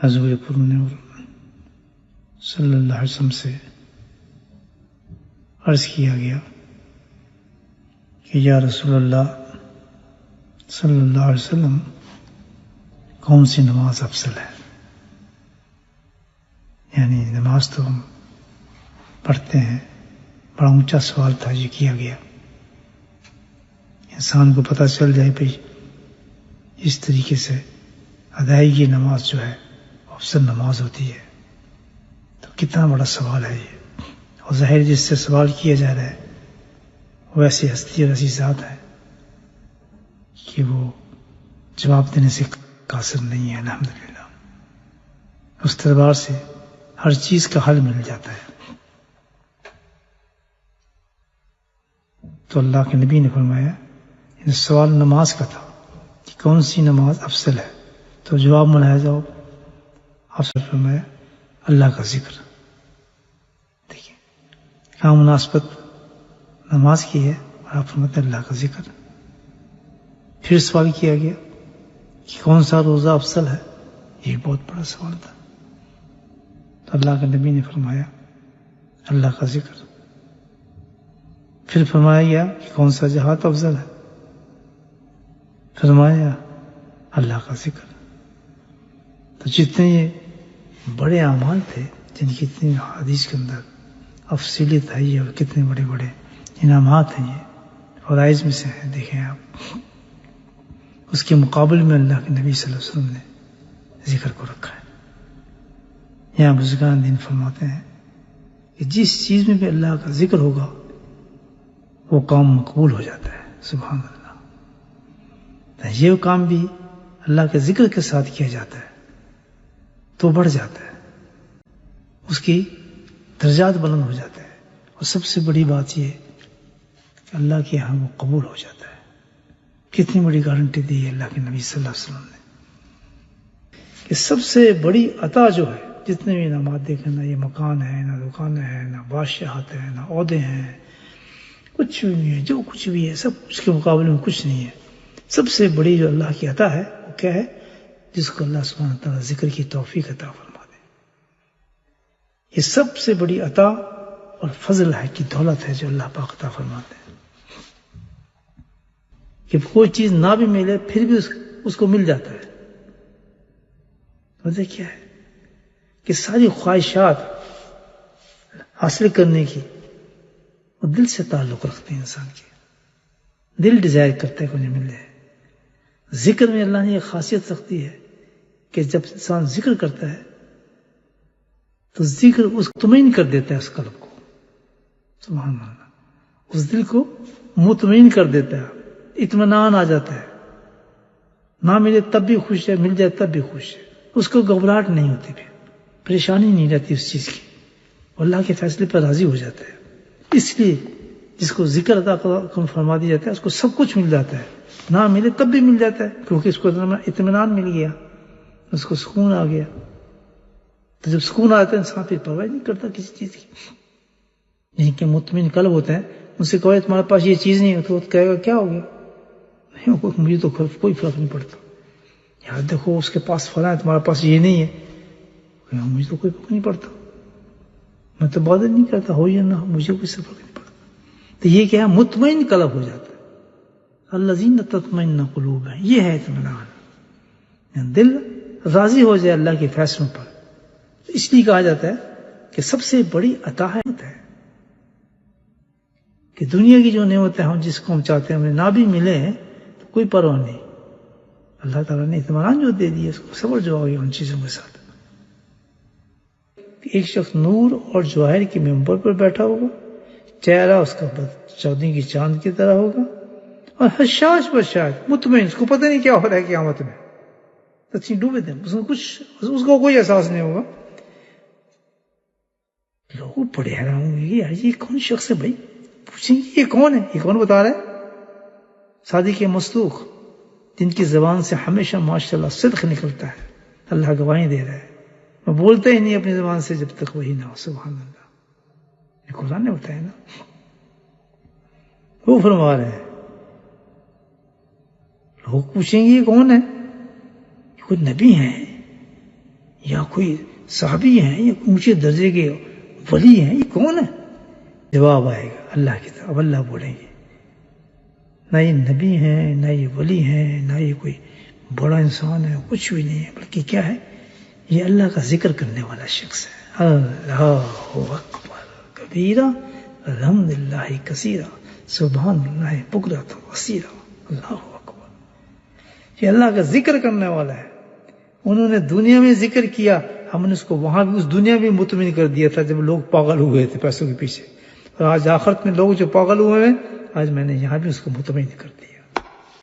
حضور پر صلی اللہ علیہ وسلم سے عرض کیا گیا کہ یا رسول اللہ صلی اللہ علیہ وسلم کون سی نماز افضل ہے؟ یعنی نماز تو ہم پڑھتے ہیں، بڑا اونچا سوال تھا یہ کیا گیا، انسان کو پتہ چل جائے بھئی اس طریقے سے ادائیگی نماز جو ہے افضل نماز ہوتی ہے، تو کتنا بڑا سوال ہے یہ، اور ظاہر جس سے سوال کیا جا رہا ہے وہ ایسی ہستی اور ایسی ذات ہے کہ وہ جواب دینے سے قاصر نہیں ہے۔ الحمدللہ اس دربار سے ہر چیز کا حل مل جاتا ہے۔ تو اللہ کے نبی نے فرمایا، سوال نماز کا تھا کہ کون سی نماز افضل ہے، تو جواب ملاحظہ ہو، آپ سے فرمایا اللہ کا ذکر۔ دیکھیے کہاں مناسبت نماز کی ہے، اور آپ فرماتے ہیں اللہ کا ذکر۔ پھر سوال کیا گیا کہ کون سا روزہ افضل ہے، یہ بہت بڑا سوال تھا، تو اللہ کے نبی نے فرمایا اللہ کا ذکر۔ پھر فرمایا گیا کہ کون سا جہاد افضل ہے، فرمایا اللہ کا ذکر۔ تو جتنے یہ بڑے اعمال تھے جن کی اتنی حدیث کے اندر افضلیت ہے اور کتنے بڑے بڑے انعامات ہیں، یہ فرائض میں سے ہیں، دیکھیں آپ، اس کے مقابل میں اللہ کے نبی صلی اللہ علیہ وسلم نے ذکر کو رکھا ہے۔ یہاں بزرگان دین فرماتے ہیں کہ جس چیز میں بھی اللہ کا ذکر ہوگا وہ کام مقبول ہو جاتا ہے۔ سبحان اللہ، یہ کام بھی اللہ کے ذکر کے ساتھ کیا جاتا ہے تو بڑھ جاتا ہے، اس کی درجات بلند ہو جاتا ہے، اور سب سے بڑی بات یہ کہ اللہ کے یہاں وہ قبول ہو جاتا ہے۔ کتنی بڑی گارنٹی دی ہے اللہ کے نبی صلی اللہ علیہ وسلم نے کہ سب سے بڑی عطا جو ہے، جتنے بھی انعامات دیکھیں، نہ یہ مکان ہے، نہ دکانیں ہیں، نہ بادشاہت ہے، نہ عہدے ہیں، کچھ بھی نہیں ہے، جو کچھ بھی ہے سب اس کے مقابلے میں کچھ نہیں ہے۔ سب سے بڑی جو اللہ کی عطا ہے وہ کیا ہے؟ جس کو اللہ سبحانہ تعالیٰ ذکر کی توفیق عطا فرما دے۔ یہ سب سے بڑی عطا اور فضل ہے کہ دولت ہے جو اللہ پاک عطا فرماتے ہیں، کہ کوئی چیز نہ بھی ملے پھر بھی اس کو مل جاتا ہے۔ وجہ کیا ہے کہ ساری خواہشات حاصل کرنے کی وہ دل سے تعلق رکھتے ہیں، انسان کے دل ڈیزائر کرتا ہے کہ انہیں مل جائے۔ ذکر میں اللہ نے یہ خاصیت رکھتی ہے کہ جب انسان ذکر کرتا ہے تو ذکر اس کو مطمئن کر دیتا ہے، اس قلب کو، سبحان اللہ، اس دل کو مطمئن کر دیتا ہے، اطمینان آ جاتا ہے، نہ ملے تب بھی خوش ہے، مل جائے تب بھی خوش ہے، اس کو گھبراہٹ نہیں ہوتی، پھر پریشانی نہیں رہتی اس چیز کی، اللہ کے فیصلے پر راضی ہو جاتا ہے۔ اس لیے جس کو ذکر عطا فرما دیا جاتا ہے اس کو سب کچھ مل جاتا ہے، نہ ملے تب بھی مل جاتا ہے، کیونکہ اس کو اطمینان مل گیا، اس کو سکون آ گیا۔ تو جب سکون آتا ہے انسان پھر پرواہ نہیں کرتا کسی چیز کی۔ جن کے مطمئن قلب ہوتے ہیں ان سے کہو تمہارے پاس یہ چیز نہیں ہے تو وہ کہے گا کیا ہو گیا، نہیں مجھے تو کوئی فرق نہیں پڑتا، یار دیکھو اس کے پاس فلاں ہے تمہارے پاس یہ نہیں ہے، مجھے تو کوئی فرق نہیں پڑتا، میں تو عبادت نہیں کرتا، ہو یا نہ ہو مجھے کوئی فرق نہیں پڑتا۔ تو یہ کیا ہے؟ مطمئن قلب ہو جاتا ہے۔ الذین تطمئن قلوبہم، یہ ہے اطمینان، دل راضی ہو جائے اللہ کے فیصلوں پر۔ اس لیے کہا جاتا ہے کہ سب سے بڑی عطا ہے کہ دنیا کی جو نعمتیں ہم جس کو ہم چاہتے ہیں ہمیں نہ بھی ملے تو کوئی پرواہ نہیں، اللہ تعالیٰ نے اطمینان جو دے دیا اس کو صبر جو ہو گیا ان چیزوں کے ساتھ۔ ایک شخص نور اور جواہر کے ممبر پر بیٹھا ہوگا، چہرہ اس کا چودھری کی چاند کی طرح ہوگا، اور حشاش بشاش مطمئن، اس کو پتہ نہیں کیا ہو رہا ہے قیامت میں، سچی ڈوبے تھے، اس کو کوئی احساس نہیں ہوگا۔ لوگ بڑے حیران ہوں گے یار یہ کون شخص ہے بھائی، پوچھیں گے یہ کون ہے، یہ کون بتا رہا ہے؟ صادق مصدوق، جن کی زبان سے ہمیشہ ماشاءاللہ صدق نکلتا ہے، اللہ گواہی دے رہا ہے، میں بولتا ہی نہیں اپنی زبان سے جب تک وہی نہ ہو، سبحان اللہ، یہ قرآن نے بتایا نا۔ وہ فرما رہے ہیں لوگ پوچھیں گے یہ کون ہے، یہ کوئی نبی ہیں، یا کوئی صحابی ہیں یا اونچے درجے کے ولی ہیں، یہ کون ہے؟ جواب آئے گا اللہ کی طرف، اللہ بولیں گے نہ یہ نبی ہیں، نہ یہ ولی ہیں، نہ یہ کوئی بڑا انسان ہے، کچھ بھی نہیں ہے، بلکہ کیا ہے؟ یہ اللہ کا ذکر کرنے والا شخص ہے۔ اللہ اکبر کبیرہ الحمدللہ کثیرہ سبحان اللہ بکرۃ واسیلہ، اللہ اکبر، یہ اللہ کا ذکر کرنے والا ہے۔ انہوں نے دنیا میں ذکر کیا، ہم نے اس کو وہاں بھی اس دنیا میں مطمئن کر دیا تھا جب لوگ پاگل ہوئے تھے پیسوں کے پیچھے، اور آج آخرت میں لوگ جو پاگل ہوئے ہیں، آج میں نے یہاں بھی اس کو مطمئن کر دیا۔